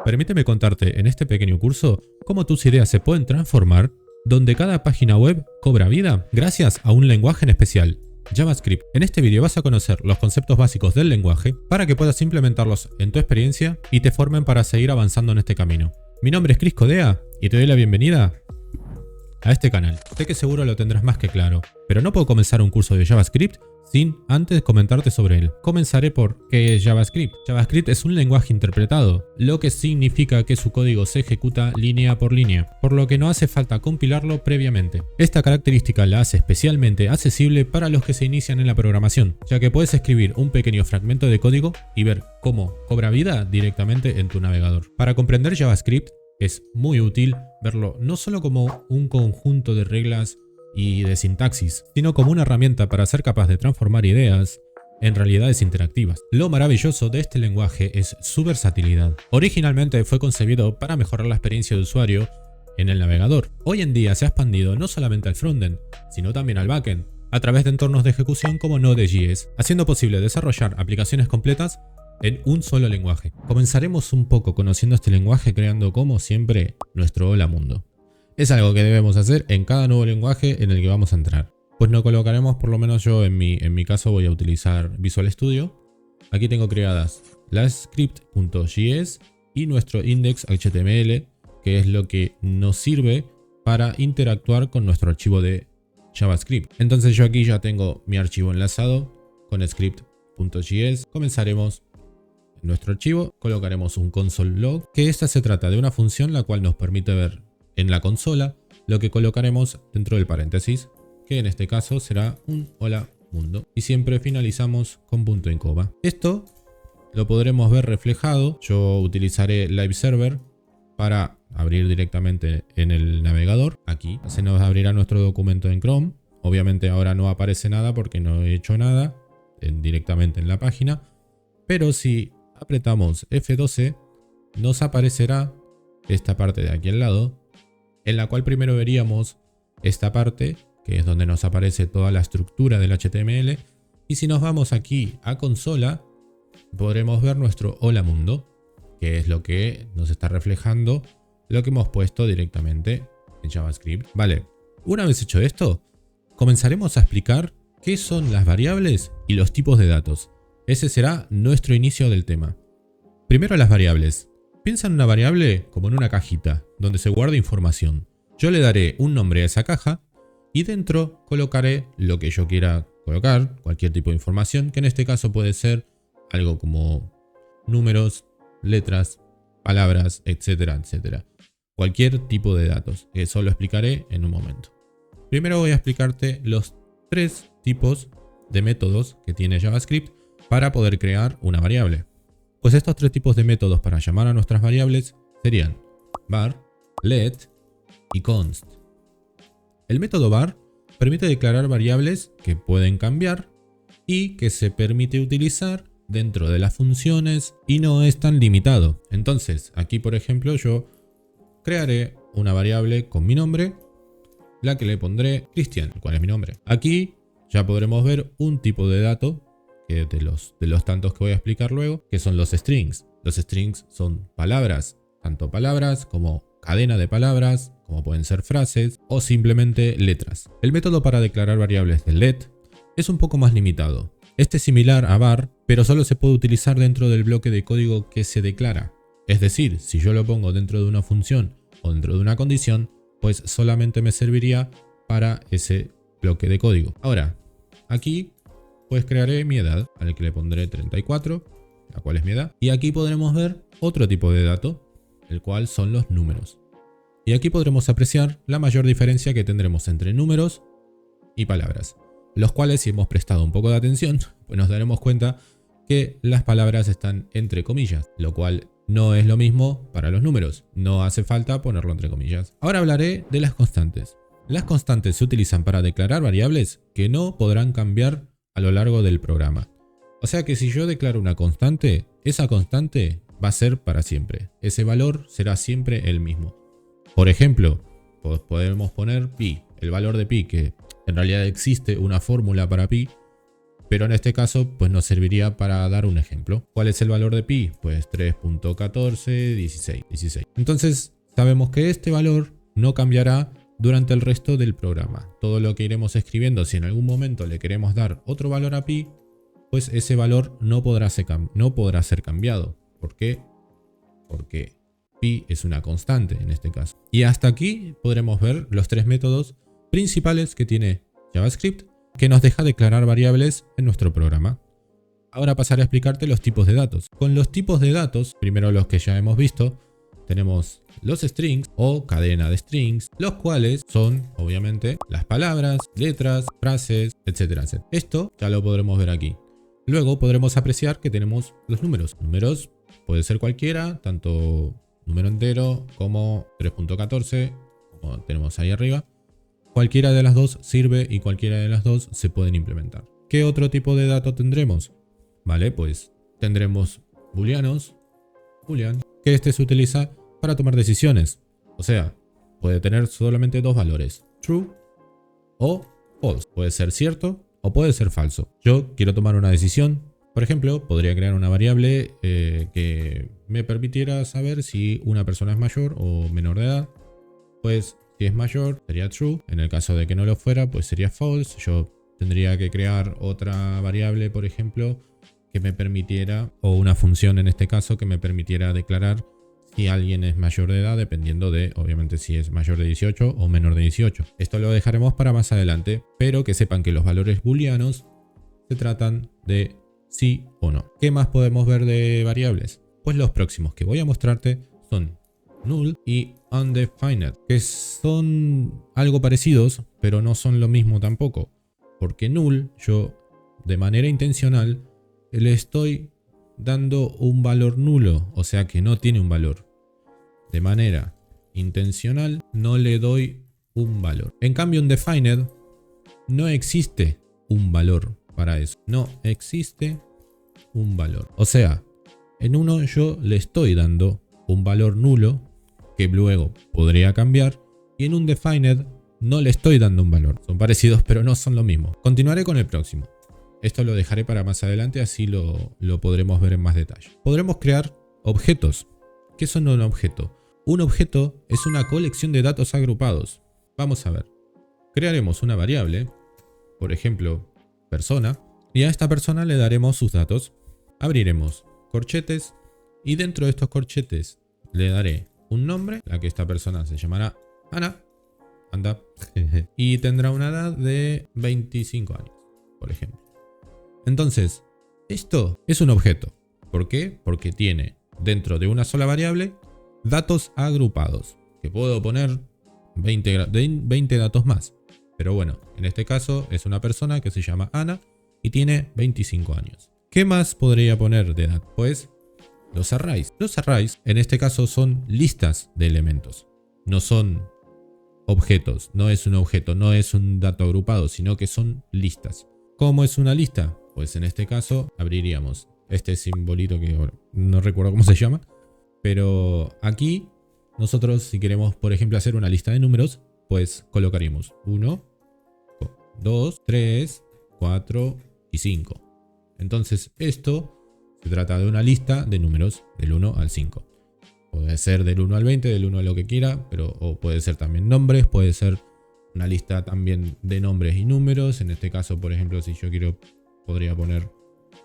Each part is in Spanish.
Permíteme contarte en este pequeño curso cómo tus ideas se pueden transformar, donde cada página web cobra vida gracias a un lenguaje en especial, JavaScript. En este vídeo vas a conocer los conceptos básicos del lenguaje para que puedas implementarlos en tu experiencia y te formen para seguir avanzando en este camino. Mi nombre es Chris Codea y te doy la bienvenida a este canal. Sé que seguro lo tendrás más que claro, pero no puedo comenzar un curso de JavaScript sin antes comentarte sobre él. Comenzaré por ¿qué es JavaScript? JavaScript es un lenguaje interpretado, lo que significa que su código se ejecuta línea por línea, por lo que no hace falta compilarlo previamente. Esta característica la hace especialmente accesible para los que se inician en la programación, ya que puedes escribir un pequeño fragmento de código y ver cómo cobra vida directamente en tu navegador. Para comprender JavaScript es muy útil verlo no solo como un conjunto de reglas y de sintaxis, sino como una herramienta para ser capaz de transformar ideas en realidades interactivas. Lo maravilloso de este lenguaje es su versatilidad. Originalmente fue concebido para mejorar la experiencia de usuario en el navegador. Hoy en día se ha expandido no solamente al frontend, sino también al backend, a través de entornos de ejecución como Node.js, haciendo posible desarrollar aplicaciones completas en un solo lenguaje. Comenzaremos un poco conociendo este lenguaje creando, como siempre, nuestro hola mundo. Es algo que debemos hacer en cada nuevo lenguaje en el que vamos a entrar. Pues nos colocaremos, por lo menos yo en mi caso voy a utilizar Visual Studio. Aquí tengo creadas las script.js y nuestro index.html, que es lo que nos sirve para interactuar con nuestro archivo de JavaScript. Entonces yo aquí ya tengo mi archivo enlazado con script.js. Comenzaremos en nuestro archivo, colocaremos un console log, que esta se trata de una función la cual nos permite ver en la consola lo que colocaremos dentro del paréntesis, que en este caso será un hola mundo, y siempre finalizamos con punto y coma. Esto lo podremos ver reflejado. Yo utilizaré Live Server para abrir directamente en el navegador. Aquí se nos abrirá nuestro documento en Chrome. Obviamente ahora no aparece nada porque no he hecho nada directamente en la página, pero si apretamos F12 nos aparecerá esta parte de aquí al lado, en la cual primero veríamos esta parte, que es donde nos aparece toda la estructura del HTML, y si nos vamos aquí a consola, podremos ver nuestro hola mundo, que es lo que nos está reflejando lo que hemos puesto directamente en JavaScript. Vale, una vez hecho esto, comenzaremos a explicar qué son las variables y los tipos de datos. Ese será nuestro inicio del tema. Primero las variables. Piensa en una variable como en una cajita, donde se guarda información. Yo le daré un nombre a esa caja y dentro colocaré lo que yo quiera colocar, cualquier tipo de información, que en este caso puede ser algo como números, letras, palabras, etcétera, etcétera. Cualquier tipo de datos, que eso lo explicaré en un momento. Primero voy a explicarte los tres tipos de métodos que tiene JavaScript para poder crear una variable. Pues estos tres tipos de métodos para llamar a nuestras variables serían var, let y const. El método var permite declarar variables que pueden cambiar y que se permite utilizar dentro de las funciones y no es tan limitado. Entonces aquí por ejemplo yo crearé una variable con mi nombre, la que le pondré Cristian, ¿cuál es mi nombre? Aquí ya podremos ver un tipo de dato de los tantos que voy a explicar luego, que son los strings. Los strings son palabras, tanto palabras como cadena de palabras, como pueden ser frases o simplemente letras. El método para declarar variables del let es un poco más limitado. Este es similar a var, pero solo se puede utilizar dentro del bloque de código que se declara. Es decir, si yo lo pongo dentro de una función o dentro de una condición, pues solamente me serviría para ese bloque de código. Ahora, aquí pues crearé mi edad, al que le pondré 34, la cual es mi edad. Y aquí podremos ver otro tipo de dato, el cual son los números. Y aquí podremos apreciar la mayor diferencia que tendremos entre números y palabras, los cuales si hemos prestado un poco de atención, pues nos daremos cuenta que las palabras están entre comillas, lo cual no es lo mismo para los números. No hace falta ponerlo entre comillas. Ahora hablaré de las constantes. Las constantes se utilizan para declarar variables que no podrán cambiar a lo largo del programa. O sea que si yo declaro una constante, esa constante va a ser para siempre. Ese valor será siempre el mismo. Por ejemplo, pues podemos poner pi, el valor de pi, que en realidad existe una fórmula para pi, Pero en este caso, pues nos serviría para dar un ejemplo. ¿Cuál es el valor de pi? Pues 3.1416. Entonces, sabemos que este valor no cambiará durante el resto del programa. Todo lo que iremos escribiendo, si en algún momento le queremos dar otro valor a pi, pues ese valor no podrá ser cambiado. ¿Por qué? Porque pi es una constante en este caso. Y hasta aquí podremos ver los tres métodos principales que tiene JavaScript, que nos deja declarar variables en nuestro programa. Ahora pasaré a explicarte los tipos de datos. Con los tipos de datos, primero los que ya hemos visto, tenemos los strings o cadena de strings, los cuales son obviamente las palabras, letras, frases, etcétera, etcétera. Esto ya lo podremos ver aquí. Luego podremos apreciar que tenemos los números. Números puede ser cualquiera, tanto número entero como 3.14, como tenemos ahí arriba. Cualquiera de las dos sirve y cualquiera de las dos se pueden implementar. ¿Qué otro tipo de dato tendremos? Vale, pues tendremos booleanos, boolean, que este se utiliza para tomar decisiones. O sea, puede tener solamente dos valores, true o false. Puede ser cierto o puede ser falso. Yo quiero tomar una decisión. Por ejemplo, podría crear una variable que me permitiera saber si una persona es mayor o menor de edad. Pues si es mayor sería true. En el caso de que no lo fuera, pues sería false. Yo tendría que crear otra variable, por ejemplo, que me permitiera, o una función en este caso, que me permitiera declarar si alguien es mayor de edad, dependiendo de, obviamente, si es mayor de 18 o menor de 18. Esto lo dejaremos para más adelante, pero que sepan que los valores booleanos se tratan de sí o no. ¿Qué más podemos ver de variables? Pues los próximos que voy a mostrarte son null y undefined, que son algo parecidos, pero no son lo mismo tampoco. Porque null, yo de manera intencional le estoy dando un valor nulo, o sea que no tiene un valor. De manera intencional no le doy un valor. En cambio, undefined no existe un valor para eso. No existe un valor. O sea, en uno yo le estoy dando un valor nulo que luego podría cambiar, y en undefined no le estoy dando un valor. Son parecidos pero no son lo mismo. Continuaré con el próximo. Esto lo dejaré para más adelante, así lo podremos ver en más detalle. Podremos crear objetos. ¿Qué son un objeto? Un objeto es una colección de datos agrupados. Vamos a ver. Crearemos una variable, por ejemplo, persona, y a esta persona le daremos sus datos. Abriremos corchetes y dentro de estos corchetes le daré un nombre, la que esta persona se llamará Ana, anda, y tendrá una edad de 25 años, por ejemplo. Entonces, esto es un objeto. ¿Por qué? Porque tiene dentro de una sola variable datos agrupados, que puedo poner 20 datos más. Pero bueno, en este caso es una persona que se llama Ana y tiene 25 años. ¿Qué más podría poner de edad? Pues los arrays. Los arrays en este caso son listas de elementos. No son objetos, no es un objeto, no es un dato agrupado, sino que son listas. ¿Cómo es una lista? Pues en este caso abriríamos este simbolito que no recuerdo cómo se llama. Pero aquí nosotros, si queremos, por ejemplo, hacer una lista de números, pues colocaríamos 1, 2, 3, 4 y 5. Entonces esto se trata de una lista de números del 1 al 5. Puede ser del 1 al 20, del 1 a lo que quiera, pero o puede ser también nombres, puede ser una lista también de nombres y números. En este caso, por ejemplo, si yo quiero, podría poner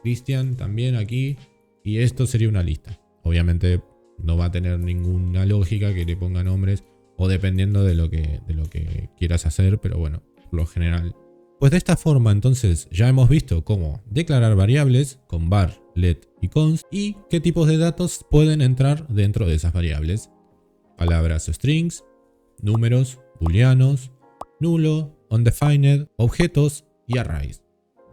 Cristian también aquí, y esto sería una lista. Obviamente no va a tener ninguna lógica que le ponga nombres, o dependiendo de lo que quieras hacer, pero bueno, por lo general. Pues de esta forma entonces ya hemos visto cómo declarar variables con var, let y const, y qué tipos de datos pueden entrar dentro de esas variables. Palabras o strings, números, booleanos, nulo, undefined, objetos y arrays.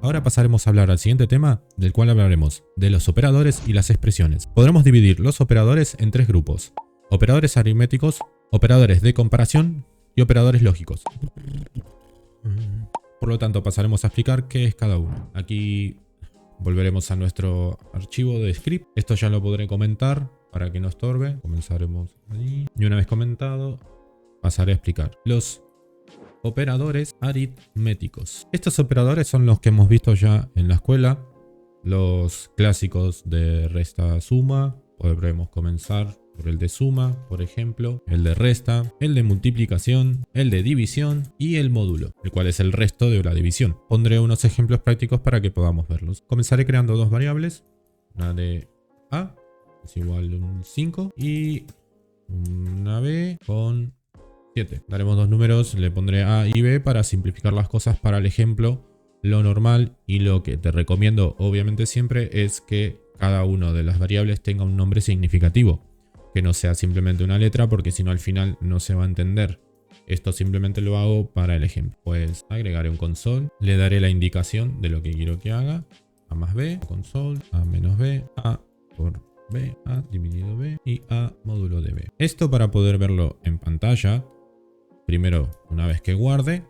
Ahora pasaremos a hablar al siguiente tema, del cual hablaremos de los operadores y las expresiones. Podremos dividir los operadores en tres grupos: operadores aritméticos, operadores de comparación y operadores lógicos. Por lo tanto, pasaremos a explicar qué es cada uno. Aquí volveremos a nuestro archivo de script. Esto ya lo podré comentar para que no estorbe. Comenzaremos ahí. Y una vez comentado, pasaré a explicar. Los operadores aritméticos. Estos operadores son los que hemos visto ya en la escuela, los clásicos de resta suma. Podremos comenzar por el de suma, por ejemplo, el de resta, el de multiplicación, el de división y el módulo, el cual es el resto de la división. Pondré unos ejemplos prácticos para que podamos verlos. Comenzaré creando dos variables, una de a es igual a un 5 y una b con 7. Daremos dos números, le pondré a y b para simplificar las cosas para el ejemplo. Lo normal y lo que te recomiendo obviamente siempre es que cada una de las variables tenga un nombre significativo, que no sea simplemente una letra, porque si no al final no se va a entender. Esto simplemente lo hago para el ejemplo. Pues agregaré un console, le daré la indicación de lo que quiero que haga, a más b, console, a menos b, a por b, a dividido b y a módulo de b. Esto para poder verlo en pantalla, primero una vez que guarde,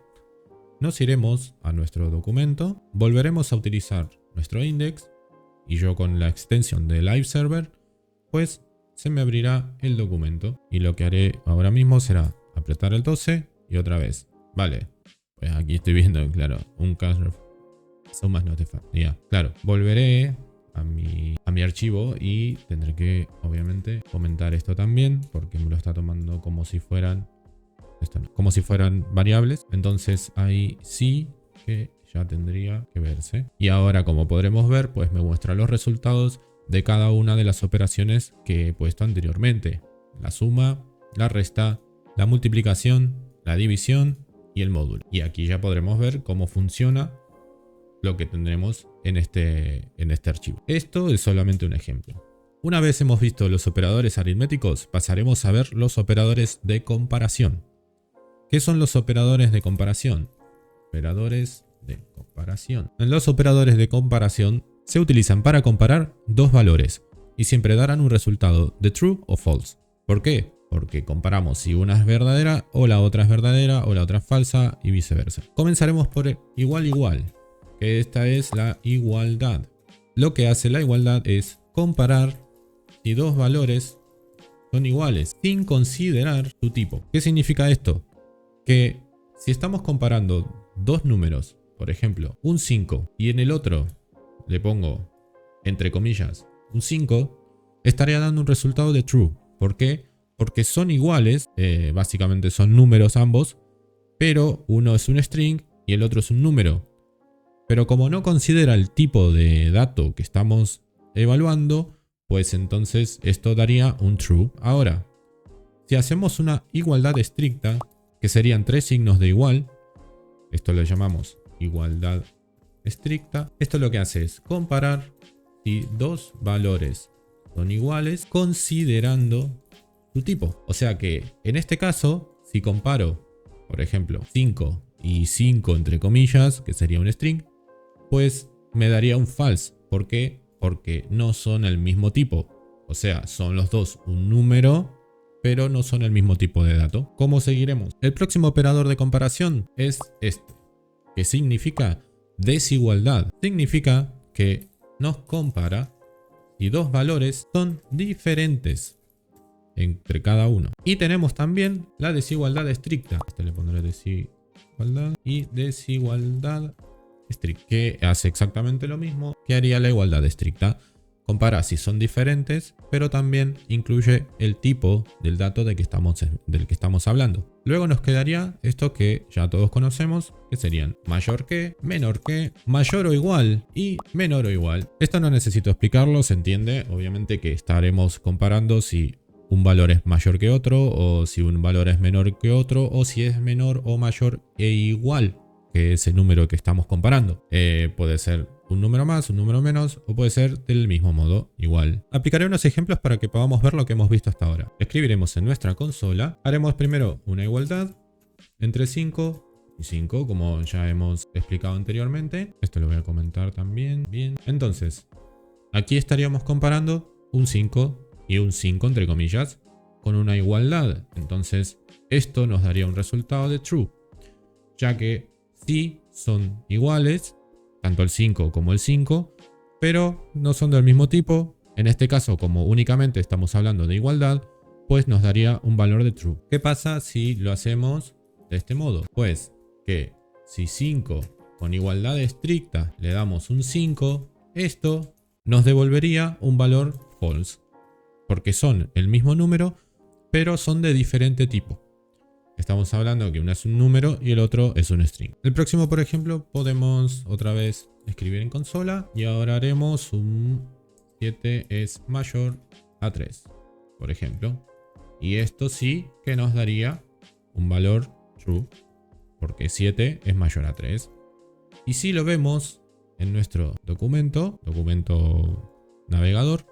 nos iremos a nuestro documento, volveremos a utilizar nuestro index y yo con la extensión de Live Server, pues se me abrirá el documento. Y lo que haré ahora mismo será apretar el 12 y otra vez. Vale, pues aquí estoy viendo, claro, un caso sumas no te falta. Claro, volveré a mi archivo y tendré que obviamente comentar esto también, porque me lo está tomando como si fueran... Esto no, como si fueran variables. Entonces ahí sí que ya tendría que verse. Y ahora, como podremos ver, pues me muestra los resultados de cada una de las operaciones que he puesto anteriormente. La suma, la resta, la multiplicación, la división y el módulo. Y aquí ya podremos ver cómo funciona lo que tendremos en este archivo. Esto es solamente un ejemplo. Una vez hemos visto los operadores aritméticos, pasaremos a ver los operadores de comparación. ¿Qué son los operadores de comparación? Operadores de comparación. Los operadores de comparación se utilizan para comparar dos valores y siempre darán un resultado de true o false. ¿Por qué? Porque comparamos si una es verdadera o la otra es verdadera o la otra es falsa y viceversa. Comenzaremos por igual igual, que esta es la igualdad. Lo que hace la igualdad es comparar si dos valores son iguales sin considerar su tipo. ¿Qué significa esto? Que si estamos comparando dos números, por ejemplo, un 5 y en el otro le pongo, entre comillas, un 5, estaría dando un resultado de true. ¿Por qué? Porque son iguales, básicamente son números ambos, pero uno es un string y el otro es un número. Pero como no considera el tipo de dato que estamos evaluando, pues entonces esto daría un true. Ahora, si hacemos una igualdad estricta, que serían tres signos de igual, esto lo llamamos igualdad estricta. Esto lo que hace es comparar si dos valores son iguales considerando su tipo. O sea que en este caso, si comparo, por ejemplo, 5 y 5 entre comillas, que sería un string, pues me daría un false. ¿Por qué? Porque no son el mismo tipo. O sea, son los dos un número, pero no son el mismo tipo de dato. ¿Cómo seguiremos? El próximo operador de comparación es este, que significa desigualdad. Significa que nos compara si dos valores son diferentes entre cada uno. Y tenemos también la desigualdad estricta. Este le pondré desigualdad y desigualdad estricta, que hace exactamente lo mismo que haría la igualdad estricta. Compara si son diferentes, pero también incluye el tipo del dato del que estamos hablando. Luego nos quedaría esto que ya todos conocemos, que serían mayor que, menor que, mayor o igual y menor o igual. Esto no necesito explicarlo, se entiende. Obviamente que estaremos comparando si un valor es mayor que otro, o si un valor es menor que otro, o si es menor o mayor e igual que ese número que estamos comparando. Puede ser un número más, un número menos, o puede ser del mismo modo, igual. Aplicaré unos ejemplos para que podamos ver lo que hemos visto hasta ahora. Escribiremos en nuestra consola. Haremos primero una igualdad entre 5 y 5, como ya hemos explicado anteriormente. Esto lo voy a comentar también. Bien. Entonces, aquí estaríamos comparando un 5 y un 5 entre comillas con una igualdad. Entonces, esto nos daría un resultado de true, ya que sí son iguales, tanto el 5 como el 5, pero no son del mismo tipo. En este caso, como únicamente estamos hablando de igualdad, pues nos daría un valor de true. ¿Qué pasa si lo hacemos de este modo? Pues que si 5 con igualdad estricta le damos un 5, esto nos devolvería un valor false, porque son el mismo número, pero son de diferente tipo. Estamos hablando que uno es un número y el otro es un string. El próximo, por ejemplo, podemos otra vez escribir en consola y ahora haremos un 7 es mayor a 3, por ejemplo. Y esto sí que nos daría un valor true, porque 7 es mayor a 3. Y si lo vemos en nuestro documento navegador,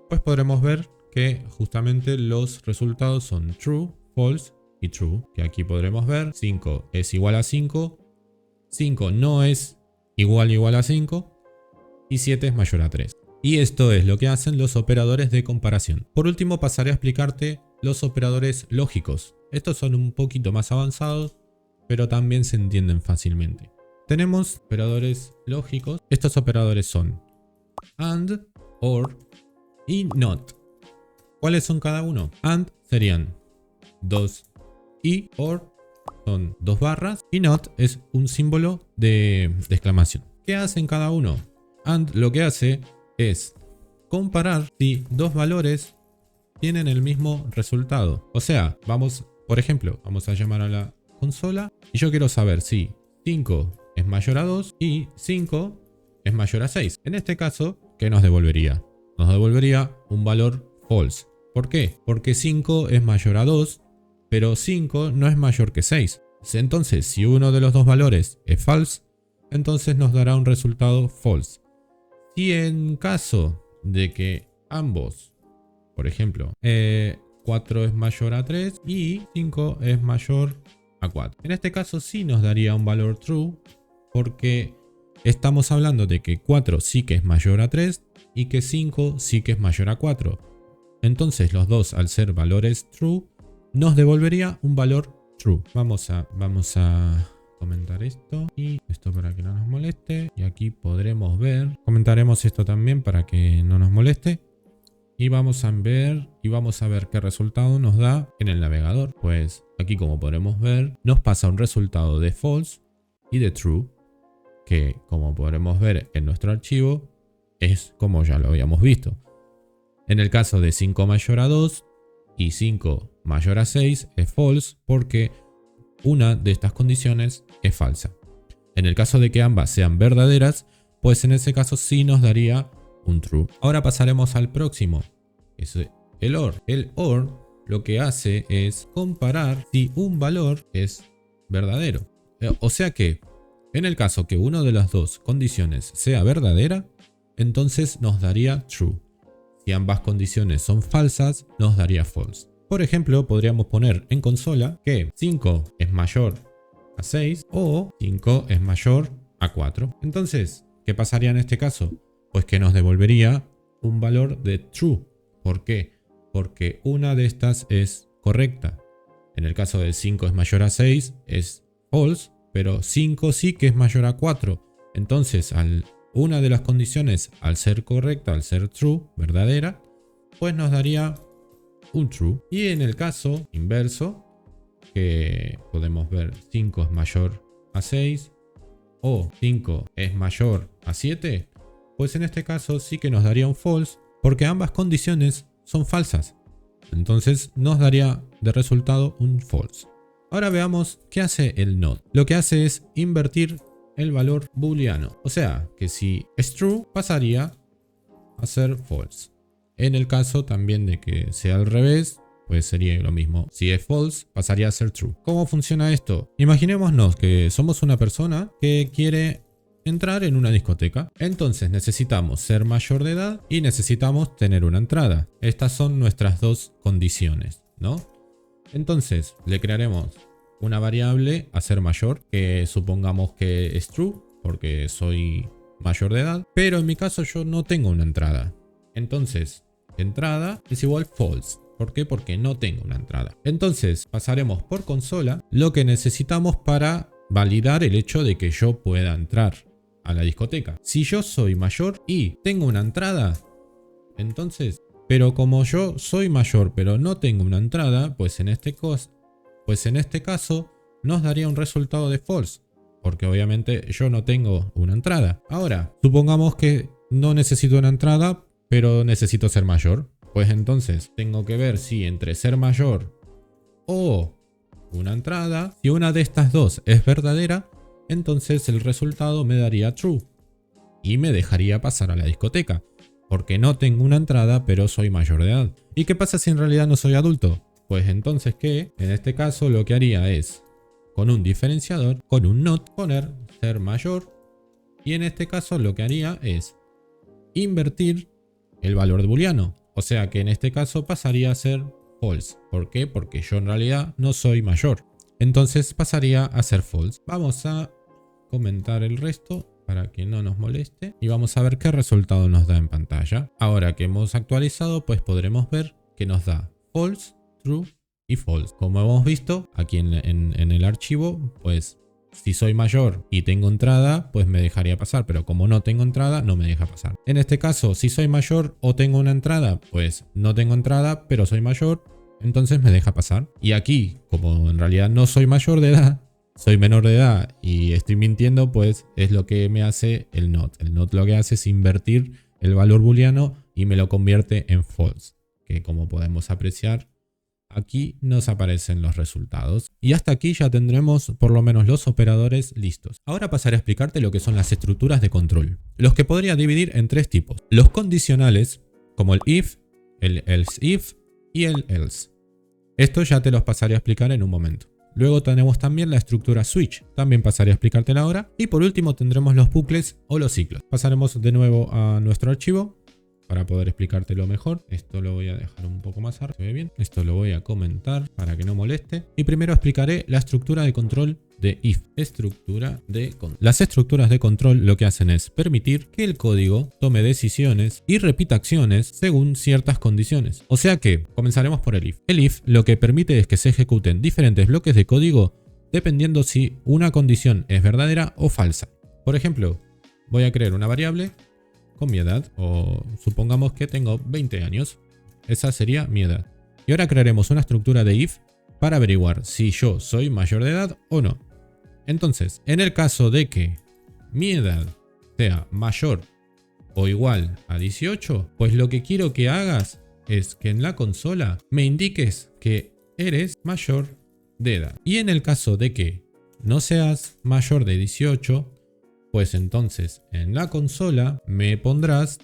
pues podremos ver que justamente los resultados son true, false y true, que aquí podremos ver 5 es igual a 5, 5 no es igual a 5 y 7 es mayor a 3. Y esto es lo que hacen los operadores de comparación. Por último pasaré a explicarte los operadores lógicos. Estos son un poquito más avanzados, pero también se entienden fácilmente. Tenemos operadores lógicos. Estos operadores son AND, OR y NOT. ¿Cuáles son cada uno? AND serían 2 y OR son 2 barras y NOT es un símbolo de exclamación. ¿Qué hacen cada uno? AND lo que hace es comparar si dos valores tienen el mismo resultado. O sea, por ejemplo, vamos a llamar a la consola y yo quiero saber si 5 es mayor a 2 y 5 es mayor a 6. En este caso, ¿qué nos devolvería? Nos devolvería un valor false. ¿Por qué? Porque 5 es mayor a 2, pero 5 no es mayor que 6. Entonces, si uno de los dos valores es false, entonces nos dará un resultado false. Si en caso de que ambos, por ejemplo, 4 es mayor a 3 y 5 es mayor a 4. En este caso sí nos daría un valor true, porque estamos hablando de que 4 sí que es mayor a 3 y que 5 sí que es mayor a 4. Entonces los dos, al ser valores true, nos devolvería un valor true. Vamos a comentar esto y esto para que no nos moleste. Y aquí podremos ver, comentaremos esto también para que no nos moleste. Y vamos a ver qué resultado nos da en el navegador. Pues aquí, como podremos ver, nos pasa un resultado de false y de true, que como podremos ver en nuestro archivo es como ya lo habíamos visto. En el caso de 5 mayor a 2 y 5 mayor a 6 es false, porque una de estas condiciones es falsa. En el caso de que ambas sean verdaderas, pues en ese caso sí nos daría un true. Ahora pasaremos al próximo, que es el OR. El OR lo que hace es comparar si un valor es verdadero. O sea que, en el caso que una de las dos condiciones sea verdadera, entonces nos daría true. Si ambas condiciones son falsas, nos daría false. Por ejemplo, podríamos poner en consola que 5 es mayor a 6 o 5 es mayor a 4. Entonces, ¿qué pasaría en este caso? Pues que nos devolvería un valor de true. ¿Por qué? Porque una de estas es correcta. En el caso de 5 es mayor a 6 es false, pero 5 sí que es mayor a 4. Entonces, una de las condiciones, al ser correcta, al ser true, verdadera, pues nos daría un true. Y en el caso inverso, que podemos ver 5 es mayor a 6 o 5 es mayor a 7, pues en este caso sí que nos daría un false, porque ambas condiciones son falsas. Entonces nos daría de resultado un false. Ahora veamos qué hace el NOT. Lo que hace es invertir el valor booleano. O sea, que si es true, pasaría a ser false. En el caso también de que sea al revés, pues sería lo mismo. Si es false, pasaría a ser true. ¿Cómo funciona esto? Imaginémonos que somos una persona que quiere entrar en una discoteca. Entonces necesitamos ser mayor de edad y necesitamos tener una entrada. Estas son nuestras dos condiciones, ¿no? Entonces le crearemos una variable a ser mayor, que supongamos que es true, porque soy mayor de edad. Pero en mi caso yo no tengo una entrada. Entonces, entrada es igual false. ¿Por qué? Porque no tengo una entrada. Entonces pasaremos por consola lo que necesitamos para validar el hecho de que yo pueda entrar a la discoteca. Si yo soy mayor y tengo una entrada, entonces, pero como yo soy mayor pero no tengo una entrada, pues en este caso nos daría un resultado de false, porque obviamente yo no tengo una entrada. Ahora, supongamos que no necesito una entrada, pero necesito ser mayor. Pues entonces tengo que ver si entre ser mayor o una entrada, si una de estas dos es verdadera, entonces el resultado me daría true y me dejaría pasar a la discoteca, porque no tengo una entrada pero soy mayor de edad. ¿Y qué pasa si en realidad no soy adulto? Pues entonces que en este caso lo que haría es, con un diferenciador, con un not, poner ser mayor, y en este caso lo que haría es invertir el valor de booleano, o sea que en este caso pasaría a ser false. ¿Por qué? Porque yo en realidad no soy mayor, entonces pasaría a ser false. Vamos a comentar el resto para que no nos moleste y vamos a ver qué resultado nos da en pantalla. Ahora que hemos actualizado, pues podremos ver que nos da false, true y false. Como hemos visto aquí en el archivo, pues si soy mayor y tengo entrada, pues me dejaría pasar, pero como no tengo entrada, no me deja pasar. En este caso, si soy mayor o tengo una entrada, pues no tengo entrada, pero soy mayor, entonces me deja pasar. Y aquí, como en realidad no soy mayor de edad, soy menor de edad y estoy mintiendo, pues es lo que me hace el not. El not lo que hace es invertir el valor booleano y me lo convierte en false, que como podemos apreciar, aquí nos aparecen los resultados. Y hasta aquí ya tendremos por lo menos los operadores listos. Ahora pasaré a explicarte lo que son las estructuras de control, los que podría dividir en tres tipos. Los condicionales, como el if, el else if y el else. Esto ya te los pasaré a explicar en un momento. Luego tenemos también la estructura switch, también pasaré a explicártela ahora. Y por último tendremos los bucles o los ciclos. Pasaremos de nuevo a nuestro archivo para poder explicártelo mejor. Esto lo voy a dejar un poco más arriba, ¿se ve bien? Esto lo voy a comentar para que no moleste. Y primero explicaré la estructura de control de if. Estructura de control. Las estructuras de control lo que hacen es permitir que el código tome decisiones y repita acciones según ciertas condiciones. O sea que comenzaremos por el if. El if lo que permite es que se ejecuten diferentes bloques de código dependiendo si una condición es verdadera o falsa. Por ejemplo, voy a crear una variable con mi edad, o supongamos que tengo 20 años. Esa sería mi edad. Y ahora crearemos una estructura de if para averiguar si yo soy mayor de edad o no. Entonces, en el caso de que mi edad sea mayor o igual a 18, pues lo que quiero que hagas es que en la consola me indiques que eres mayor de edad. Y en el caso de que no seas mayor de 18, pues entonces en la consola me pondrás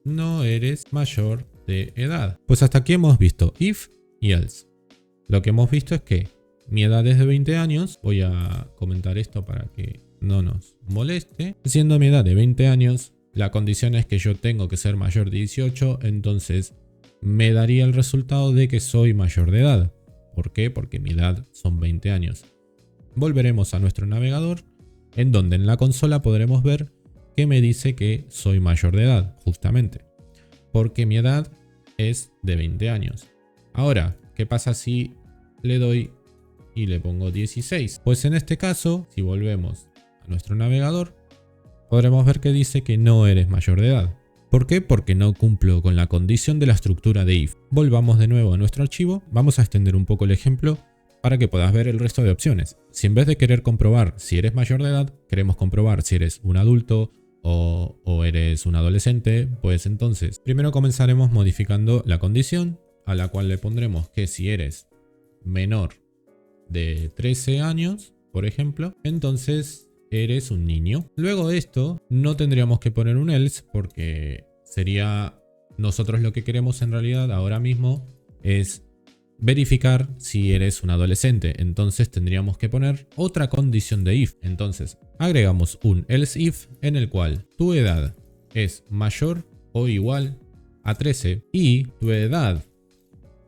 no eres mayor de edad. Pues hasta aquí hemos visto if y else. Lo que hemos visto es que mi edad es de 20 años. Voy a comentar esto para que no nos moleste. Siendo mi edad de 20 años, la condición es que yo tengo que ser mayor de 18, entonces me daría el resultado de que soy mayor de edad. ¿Por qué? Porque mi edad son 20 años. Volveremos a nuestro navegador, en donde en la consola podremos ver que me dice que soy mayor de edad, justamente, porque mi edad es de 20 años. Ahora, ¿qué pasa si le doy y le pongo 16? Pues en este caso, si volvemos a nuestro navegador, podremos ver que dice que no eres mayor de edad. ¿Por qué? Porque no cumplo con la condición de la estructura de if. Volvamos de nuevo a nuestro archivo, vamos a extender un poco el ejemplo para que puedas ver el resto de opciones. Si en vez de querer comprobar si eres mayor de edad, queremos comprobar si eres un adulto o eres un adolescente, pues entonces primero comenzaremos modificando la condición, a la cual le pondremos que si eres menor de 13 años, por ejemplo, entonces eres un niño. Luego de esto no tendríamos que poner un else, porque sería nosotros lo que queremos en realidad ahora mismo es verificar si eres un adolescente. Entonces tendríamos que poner otra condición de if. Entonces agregamos un else if en el cual tu edad es mayor o igual a 13 y tu edad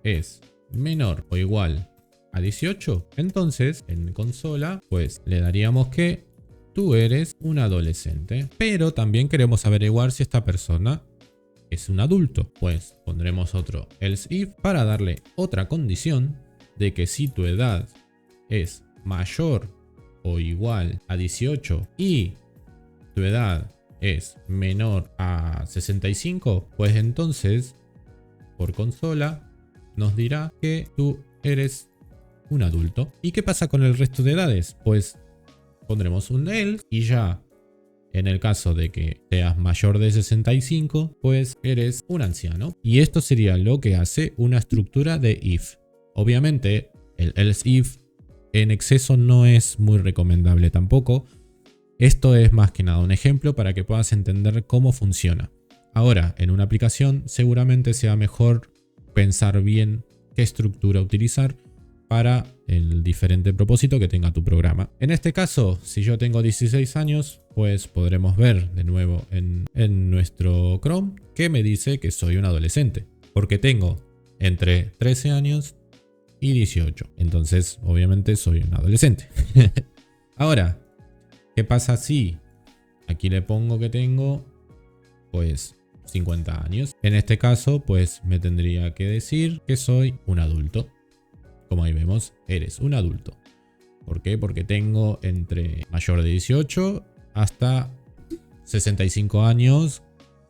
es menor o igual a 18. Entonces en consola pues le daríamos que tú eres un adolescente, pero también queremos averiguar si esta persona es un adulto. Pues pondremos otro else if para darle otra condición de que si tu edad es mayor o igual a 18 y tu edad es menor a 65, pues entonces por consola nos dirá que tú eres un adulto. ¿Y qué pasa con el resto de edades? Pues pondremos un else y ya en el caso de que seas mayor de 65, pues eres un anciano. Y esto sería lo que hace una estructura de if. Obviamente el else if en exceso no es muy recomendable tampoco. Esto es más que nada un ejemplo para que puedas entender cómo funciona. Ahora, en una aplicación seguramente sea mejor pensar bien qué estructura utilizar para el diferente propósito que tenga tu programa. En este caso, si yo tengo 16 años, pues podremos ver de nuevo en nuestro Chrome que me dice que soy un adolescente, porque tengo entre 13 años y 18. Entonces, obviamente soy un adolescente. Ahora, ¿qué pasa si aquí le pongo que tengo, pues, 50 años? En este caso, pues me tendría que decir que soy un adulto. Como ahí vemos, eres un adulto. ¿Por qué? Porque tengo entre mayor de 18 hasta 65 años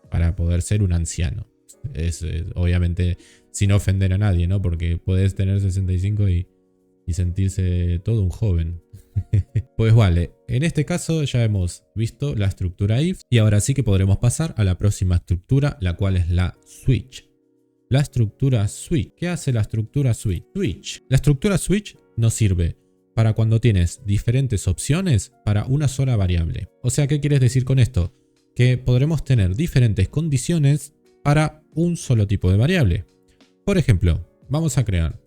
para poder ser un anciano. Es obviamente sin ofender a nadie, ¿no? Porque puedes tener 65 y sentirse todo un joven. Pues vale, en este caso ya hemos visto la estructura if y ahora sí que podremos pasar a la próxima estructura, la cual es la switch. La estructura switch. ¿Qué hace la estructura switch? La estructura switch nos sirve para cuando tienes diferentes opciones para una sola variable. O sea, ¿qué quieres decir con esto? Que podremos tener diferentes condiciones para un solo tipo de variable. Por ejemplo, vamos a crear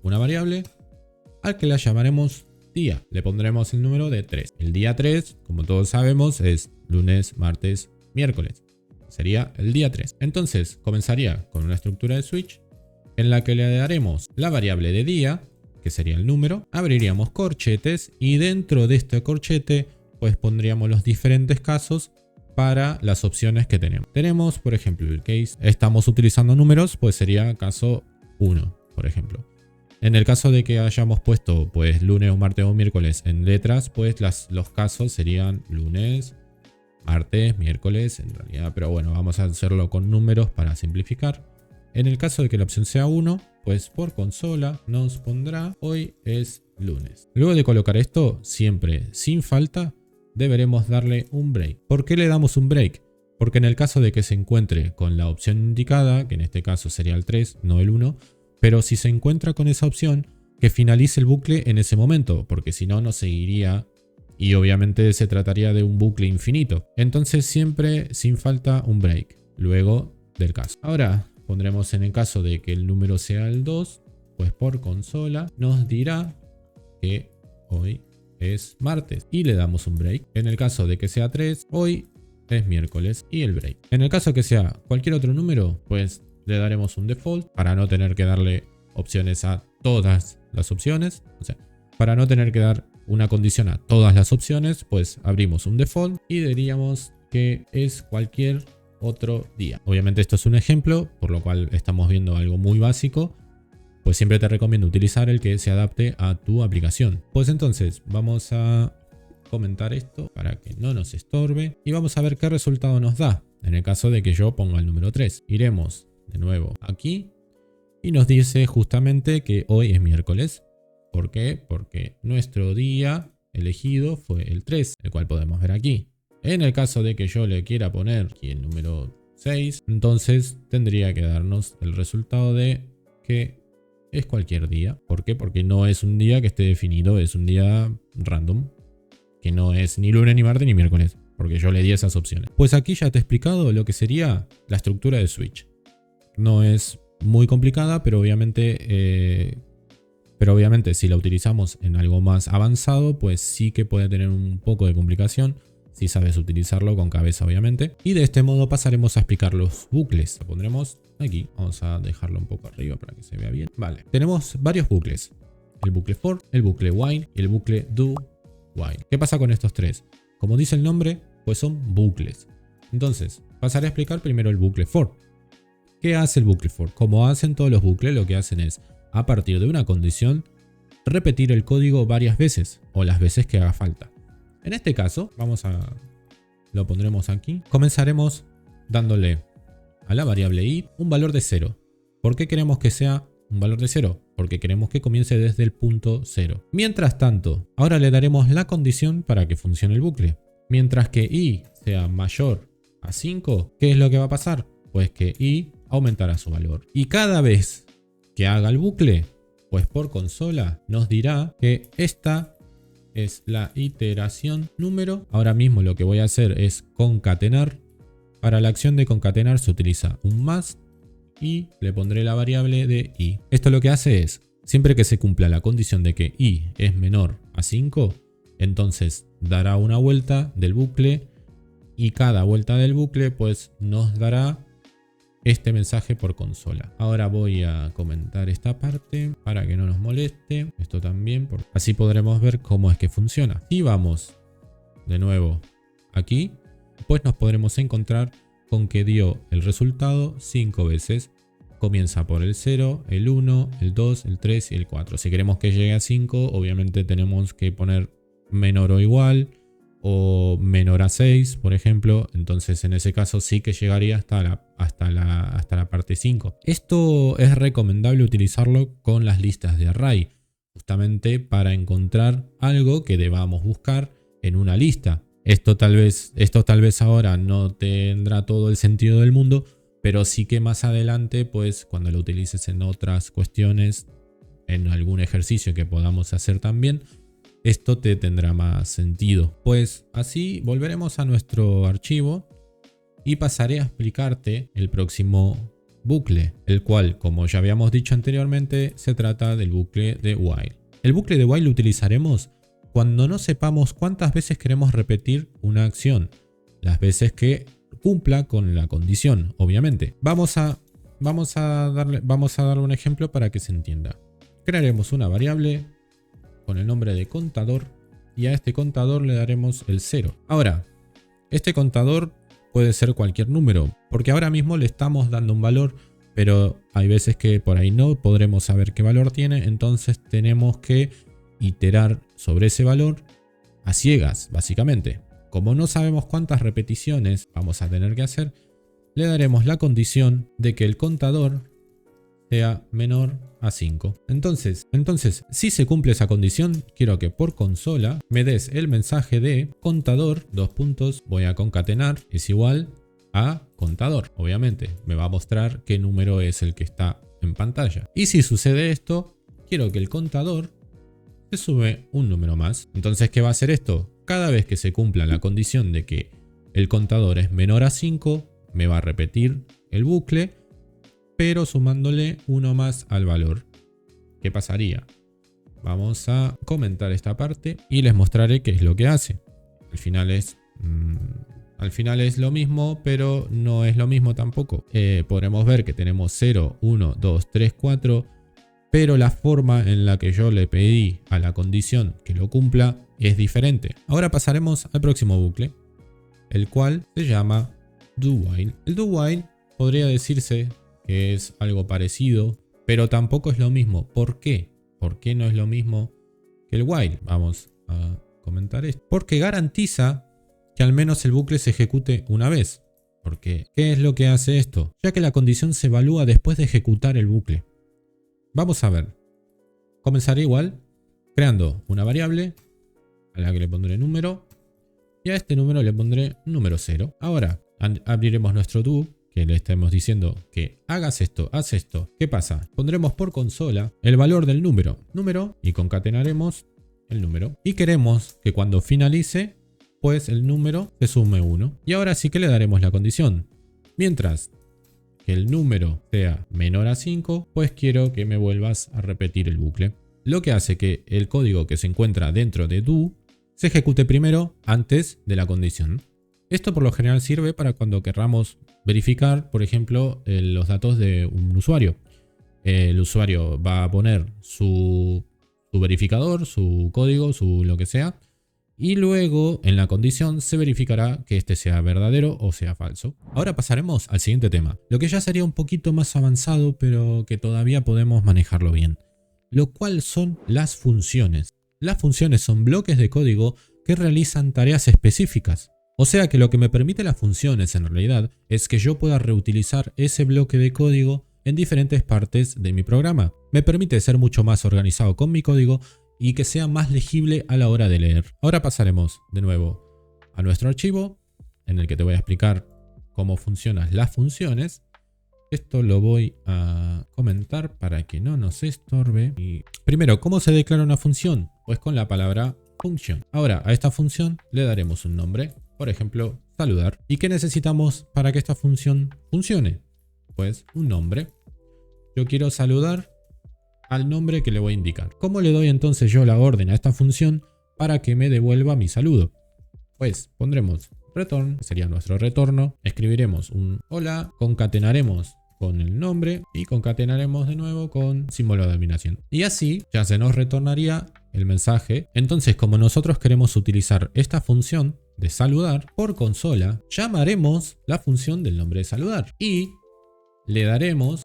una variable al que la llamaremos día. Le pondremos el número de 3. El día 3, como todos sabemos, es lunes, martes, miércoles. Sería el día 3. Entonces, comenzaría con una estructura de switch en la que le daremos la variable de día, que sería el número, abriríamos corchetes y dentro de este corchete, pues pondríamos los diferentes casos para las opciones que tenemos. Tenemos, por ejemplo, el case, estamos utilizando números, pues sería caso 1, por ejemplo. En el caso de que hayamos puesto pues lunes, martes o miércoles en letras, pues los casos serían lunes, martes, miércoles en realidad. Pero bueno, vamos a hacerlo con números para simplificar. En el caso de que la opción sea 1, pues por consola nos pondrá hoy es lunes. Luego de colocar esto, siempre sin falta, deberemos darle un break. ¿Por qué le damos un break? Porque en el caso de que se encuentre con la opción indicada, que en este caso sería el 3, no el 1, pero si se encuentra con esa opción, que finalice el bucle en ese momento, porque si no, no seguiría y obviamente se trataría de un bucle infinito. Entonces siempre sin falta un break, luego del caso. Ahora pondremos en el caso de que el número sea el 2, pues por consola nos dirá que hoy es martes y le damos un break. En el caso de que sea 3, hoy es miércoles y el break. En el caso que sea cualquier otro número, pues le daremos un default para no tener que darle opciones a todas las opciones. O sea, para no tener que dar una condición a todas las opciones, pues abrimos un default y diríamos que es cualquier otro día. Obviamente esto es un ejemplo, por lo cual estamos viendo algo muy básico. Pues siempre te recomiendo utilizar el que se adapte a tu aplicación. Pues entonces vamos a comentar esto para que no nos estorbe y vamos a ver qué resultado nos da. En el caso de que yo ponga el número 3, iremos de nuevo aquí y nos dice justamente que hoy es miércoles. ¿Por qué? Porque nuestro día elegido fue el 3, el cual podemos ver aquí. En el caso de que yo le quiera poner aquí el número 6, entonces tendría que darnos el resultado de que es cualquier día. ¿Por qué? Porque no es un día que esté definido, es un día random, que no es ni lunes, ni martes, ni miércoles, porque yo le di esas opciones. Pues aquí ya te he explicado lo que sería la estructura de switch. No es muy complicada, pero obviamente si la utilizamos en algo más avanzado, pues sí que puede tener un poco de complicación si sabes utilizarlo con cabeza, obviamente. Y de este modo pasaremos a explicar los bucles. Lo pondremos aquí. Vamos a dejarlo un poco arriba para que se vea bien. Vale, tenemos varios bucles. El bucle for, el bucle while y el bucle do while. ¿Qué pasa con estos tres? Como dice el nombre, pues son bucles. Entonces, pasaré a explicar primero el bucle for. ¿Qué hace el bucle for? Como hacen todos los bucles, lo que hacen es, a partir de una condición, repetir el código varias veces o las veces que haga falta. En este caso, lo pondremos aquí. Comenzaremos dándole a la variable i un valor de 0. ¿Por qué queremos que sea un valor de 0, porque queremos que comience desde el punto 0. Mientras tanto, ahora le daremos la condición para que funcione el bucle. Mientras que i sea mayor a 5, ¿qué es lo que va a pasar? Pues que i aumentará su valor. Y cada vez que haga el bucle, pues por consola nos dirá que esta es la iteración número. Ahora mismo lo que voy a hacer es concatenar. Para la acción de concatenar se utiliza un más y le pondré la variable de i. Esto lo que hace es, siempre que se cumpla la condición de que i es menor a 5, entonces dará una vuelta del bucle y cada vuelta del bucle pues nos dará este mensaje por consola. Ahora voy a comentar esta parte para que no nos moleste. Esto también, así podremos ver cómo es que funciona. Si vamos de nuevo aquí, pues nos podremos encontrar con que dio el resultado 5 veces. Comienza por el 0, el 1, el 2, el 3 y el 4. Si queremos que llegue a 5, obviamente tenemos que poner menor o igual o menor a 6, por ejemplo. Entonces en ese caso sí que llegaría hasta la parte 5. Esto es recomendable utilizarlo con las listas de array, justamente para encontrar algo que debamos buscar en una lista. Esto tal vez ahora no tendrá todo el sentido del mundo, pero sí que más adelante, pues cuando lo utilices en otras cuestiones, en algún ejercicio que podamos hacer también, esto te tendrá más sentido. Pues así volveremos a nuestro archivo y pasaré a explicarte el próximo bucle, el cual, como ya habíamos dicho anteriormente, se trata del bucle de while. El bucle de while lo utilizaremos cuando no sepamos cuántas veces queremos repetir una acción, las veces que cumpla con la condición, obviamente. Vamos a darle un ejemplo para que se entienda. Crearemos una variable con el nombre de contador y a este contador le daremos el 0. Ahora, este contador puede ser cualquier número, porque ahora mismo le estamos dando un valor, pero hay veces que por ahí no podremos saber qué valor tiene, entonces tenemos que iterar sobre ese valor a ciegas, básicamente. Como no sabemos cuántas repeticiones vamos a tener que hacer, le daremos la condición de que el contador sea menor a 5. Entonces, si se cumple esa condición, quiero que por consola me des el mensaje de contador, voy a concatenar, es igual a contador. Obviamente, me va a mostrar qué número es el que está en pantalla. Y si sucede esto, quiero que el contador se sube un número más. Entonces, ¿qué va a hacer esto? Cada vez que se cumpla la condición de que el contador es menor a 5, me va a repetir el bucle, pero sumándole uno más al valor. ¿Qué pasaría? Vamos a comentar esta parte y les mostraré qué es lo que hace. Al final es lo mismo, pero no es lo mismo tampoco. Podremos ver que tenemos 0, 1, 2, 3, 4, pero la forma en la que yo le pedí a la condición que lo cumpla es diferente. Ahora pasaremos al próximo bucle, el cual se llama do-while. El do-while podría decirse que es algo parecido, pero tampoco es lo mismo. ¿Por qué? ¿Por qué no es lo mismo que el while? Vamos a comentar esto. Porque garantiza que al menos el bucle se ejecute una vez. ¿Por qué? ¿Qué es lo que hace esto? Ya que la condición se evalúa después de ejecutar el bucle. Vamos a ver. Comenzaré igual, creando una variable a la que le pondré número y a este número le pondré número 0. Ahora abriremos nuestro do, que le estemos diciendo que hagas esto, haz esto. ¿Qué pasa? Pondremos por consola el valor del número, y concatenaremos el número. Y queremos que cuando finalice, pues el número se sume 1. Y ahora sí que le daremos la condición. Mientras que el número sea menor a 5, pues quiero que me vuelvas a repetir el bucle. Lo que hace que el código que se encuentra dentro de do se ejecute primero antes de la condición. Esto por lo general sirve para cuando querramos verificar, por ejemplo, los datos de un usuario. El usuario va a poner su verificador, su código, su lo que sea, y luego en la condición se verificará que este sea verdadero o sea falso. Ahora pasaremos al siguiente tema, lo que ya sería un poquito más avanzado, pero que todavía podemos manejarlo bien, lo cual son las funciones. Las funciones son bloques de código que realizan tareas específicas. O sea que lo que me permite las funciones en realidad es que yo pueda reutilizar ese bloque de código en diferentes partes de mi programa. Me permite ser mucho más organizado con mi código y que sea más legible a la hora de leer. Ahora pasaremos de nuevo a nuestro archivo, en el que te voy a explicar cómo funcionan las funciones. Esto lo voy a comentar para que no nos estorbe. Y primero, ¿cómo se declara una función? Pues con la palabra function. Ahora, a esta función le daremos un nombre, por ejemplo, saludar. ¿Y qué necesitamos para que esta función funcione? Pues un nombre. Yo quiero saludar al nombre que le voy a indicar. ¿Cómo le doy entonces yo la orden a esta función para que me devuelva mi saludo? Pues pondremos return, que sería nuestro retorno. Escribiremos un hola, concatenaremos con el nombre y concatenaremos de nuevo con símbolo de admiración. Y así ya se nos retornaría el mensaje. Entonces, como nosotros queremos utilizar esta función de saludar por consola, llamaremos la función del nombre de saludar y le daremos,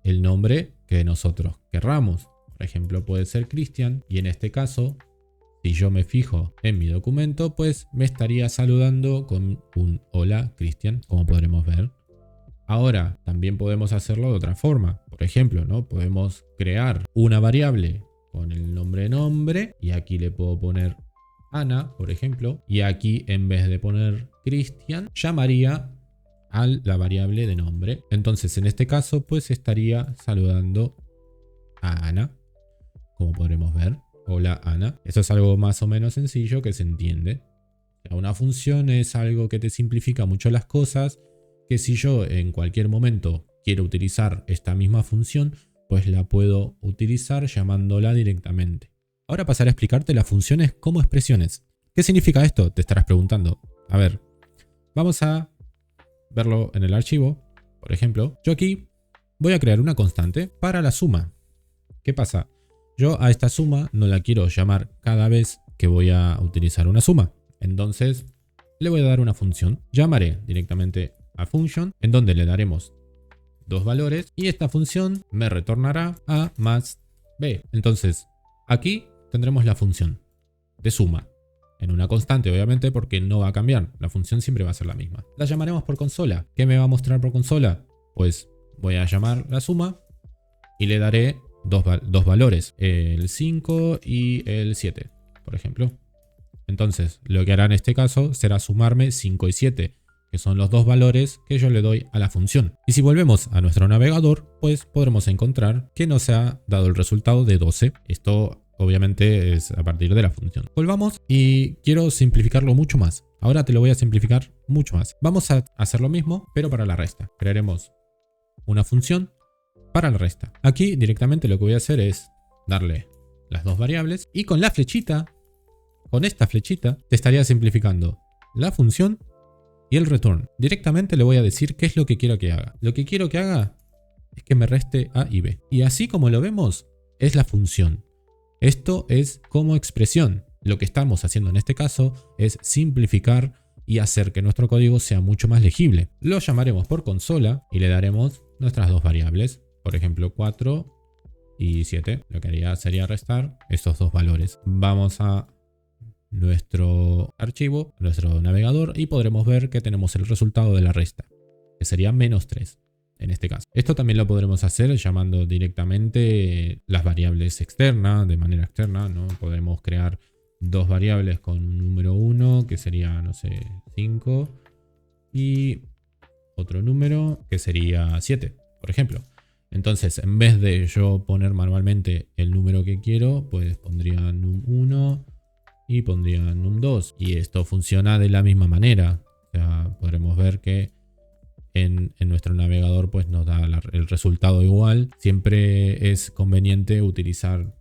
el nombre que nosotros querramos. Por ejemplo, puede ser Cristian y en este caso, si yo me fijo en mi documento, pues me estaría saludando con un hola Cristian, como podremos ver. Ahora, también podemos hacerlo de otra forma. Por ejemplo, ¿no? Podemos crear una variable con el nombre y aquí le puedo poner Ana, por ejemplo. Y aquí, en vez de poner Cristian, llamaría a la variable de nombre. Entonces, en este caso, pues estaría saludando a Ana, como podremos ver. Hola Ana. Eso es algo más o menos sencillo que se entiende. Una función es algo que te simplifica mucho las cosas, que si yo en cualquier momento quiero utilizar esta misma función, pues la puedo utilizar llamándola directamente. Ahora pasaré a explicarte las funciones como expresiones. ¿Qué significa esto? Te estarás preguntando. A ver, vamos a verlo en el archivo. Por ejemplo, yo aquí voy a crear una constante para la suma. ¿Qué pasa? Yo a esta suma no la quiero llamar cada vez que voy a utilizar una suma. Entonces le voy a dar una función. Llamaré directamente a function, en donde le daremos dos valores y esta función me retornará a más b. Entonces aquí tendremos la función de suma en una constante, obviamente, porque no va a cambiar. La función siempre va a ser la misma. La llamaremos por consola. ¿Qué me va a mostrar por consola? Pues voy a llamar la suma y le daré dos valores, el 5 y el 7, por ejemplo. Entonces, lo que hará en este caso será sumarme 5 y 7, que son los dos valores que yo le doy a la función. Y si volvemos a nuestro navegador, pues podremos encontrar que nos ha dado el resultado de 12. Esto obviamente es a partir de la función. Volvamos y quiero simplificarlo mucho más. Ahora te lo voy a simplificar mucho más. Vamos a hacer lo mismo, pero para la resta. Crearemos una función para la resta. Aquí directamente lo que voy a hacer es darle las dos variables y con la flechita, con esta flechita, te estaría simplificando la función y el return. Directamente le voy a decir qué es lo que quiero que haga. Lo que quiero que haga es que me reste A y B. Y así como lo vemos, es la función. Esto es como expresión. Lo que estamos haciendo en este caso es simplificar y hacer que nuestro código sea mucho más legible. Lo llamaremos por consola y le daremos nuestras dos variables. Por ejemplo, 4 y 7. Lo que haría sería restar estos dos valores. Vamos a nuestro archivo, nuestro navegador, y podremos ver que tenemos el resultado de la resta, que sería -3 en este caso. Esto también lo podremos hacer llamando directamente las variables externas, de manera externa, ¿no? Podemos crear dos variables con un número 1, que sería, no sé, 5, y otro número que sería 7, por ejemplo. Entonces, en vez de yo poner manualmente el número que quiero, pues pondría num1 y pondría num2. Y esto funciona de la misma manera. O sea, podremos ver que en nuestro navegador pues nos da el resultado igual. Siempre es conveniente utilizar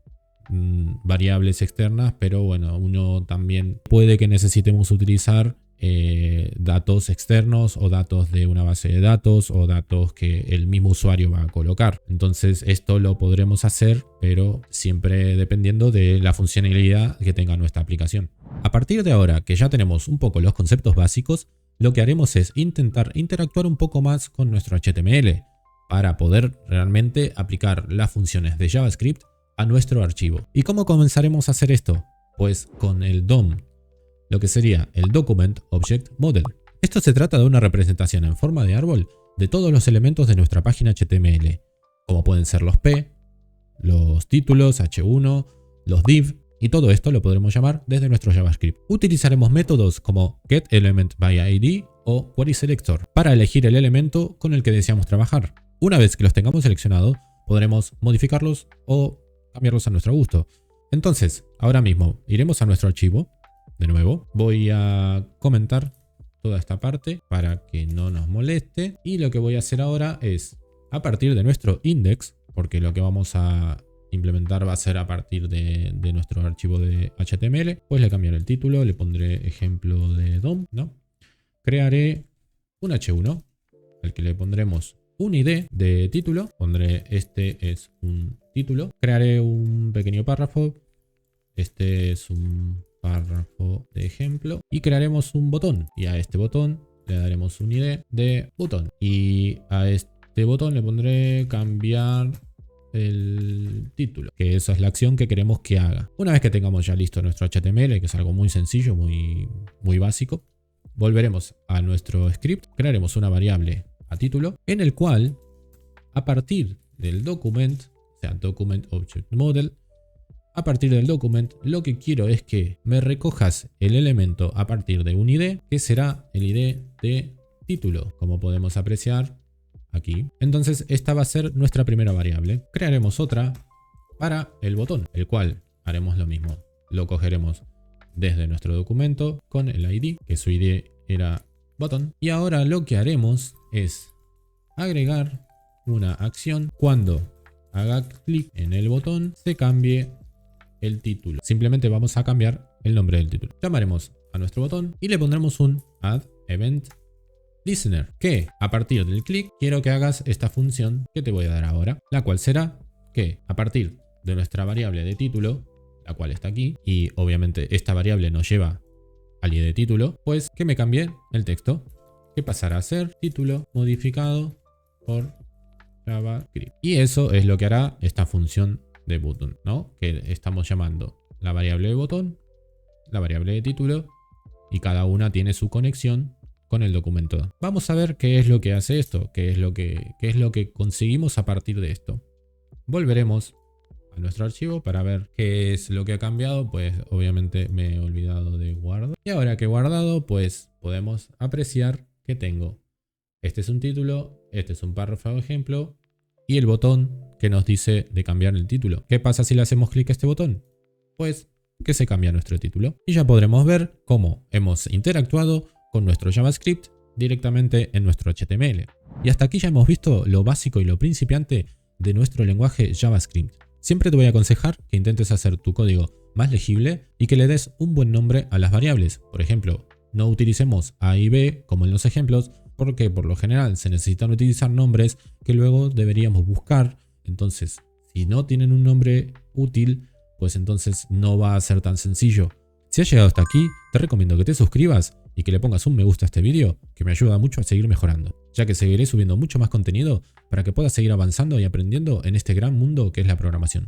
variables externas, pero bueno, uno también puede que necesitemos utilizar datos externos o datos de una base de datos o datos que el mismo usuario va a colocar. Entonces esto lo podremos hacer, pero siempre dependiendo de la funcionalidad que tenga nuestra aplicación. A partir de ahora que ya tenemos un poco los conceptos básicos, lo que haremos es intentar interactuar un poco más con nuestro HTML para poder realmente aplicar las funciones de JavaScript a nuestro archivo. ¿Y cómo comenzaremos a hacer esto? Pues con el DOM, lo que sería el Document Object Model. Esto se trata de una representación en forma de árbol de todos los elementos de nuestra página HTML, como pueden ser los P, los títulos, H1, los div, y todo esto lo podremos llamar desde nuestro JavaScript. Utilizaremos métodos como getElementById o querySelector para elegir el elemento con el que deseamos trabajar. Una vez que los tengamos seleccionados, podremos modificarlos o cambiarlos a nuestro gusto. Entonces, ahora mismo iremos a nuestro archivo. De nuevo, voy a comentar toda esta parte para que no nos moleste. Y lo que voy a hacer ahora es, a partir de nuestro index, porque lo que vamos a implementar va a ser a partir de nuestro archivo de HTML, pues le cambiaré el título, le pondré ejemplo de DOM, ¿no? Crearé un H1 al que le pondremos un ID de título, pondré este es un título, crearé un pequeño párrafo, este es un párrafo de ejemplo y crearemos un botón y a este botón le daremos un ID de botón y a este botón le pondré cambiar el título, que esa es la acción que queremos que haga. Una vez que tengamos ya listo nuestro HTML, que es algo muy sencillo, muy básico, volveremos a nuestro script, crearemos una variable a título, en el cual a partir del document, o sea, document object model, a partir del document lo que quiero es que me recojas el elemento a partir de un ID, que será el ID de título, como podemos apreciar aquí. Entonces esta va a ser nuestra primera variable. Crearemos otra para el botón, el cual haremos lo mismo. Lo cogeremos desde nuestro documento con el ID, que su ID era botón. Y ahora lo que haremos es agregar una acción cuando haga clic en el botón se cambie el título. Simplemente vamos a cambiar el nombre del título. Llamaremos a nuestro botón y le pondremos un add event listener, que a partir del clic quiero que hagas esta función que te voy a dar ahora, la cual será que a partir de nuestra variable de título, la cual está aquí, y obviamente esta variable nos lleva al ID de título, pues que me cambie el texto, que pasará a ser título modificado por JavaScript. Y eso es lo que hará esta función de button, ¿no? Que estamos llamando la variable de botón, la variable de título, y cada una tiene su conexión con el documento. Vamos a ver qué es lo que hace esto, qué es lo que conseguimos a partir de esto. Volveremos a nuestro archivo para ver qué es lo que ha cambiado, pues obviamente me he olvidado de guardar. Y ahora que he guardado, pues podemos apreciar que tengo. Este es un título, este es un párrafo de ejemplo y el botón que nos dice de cambiar el título. ¿Qué pasa si le hacemos clic a este botón? Pues que se cambia nuestro título. Y ya podremos ver cómo hemos interactuado con nuestro JavaScript directamente en nuestro HTML. Y hasta aquí ya hemos visto lo básico y lo principiante de nuestro lenguaje JavaScript. Siempre te voy a aconsejar que intentes hacer tu código más legible y que le des un buen nombre a las variables. Por ejemplo, no utilicemos A y B como en los ejemplos, porque por lo general se necesitan utilizar nombres que luego deberíamos buscar. Entonces, si no tienen un nombre útil, pues entonces no va a ser tan sencillo. Si has llegado hasta aquí, te recomiendo que te suscribas y que le pongas un me gusta a este vídeo, que me ayuda mucho a seguir mejorando, ya que seguiré subiendo mucho más contenido para que puedas seguir avanzando y aprendiendo en este gran mundo que es la programación.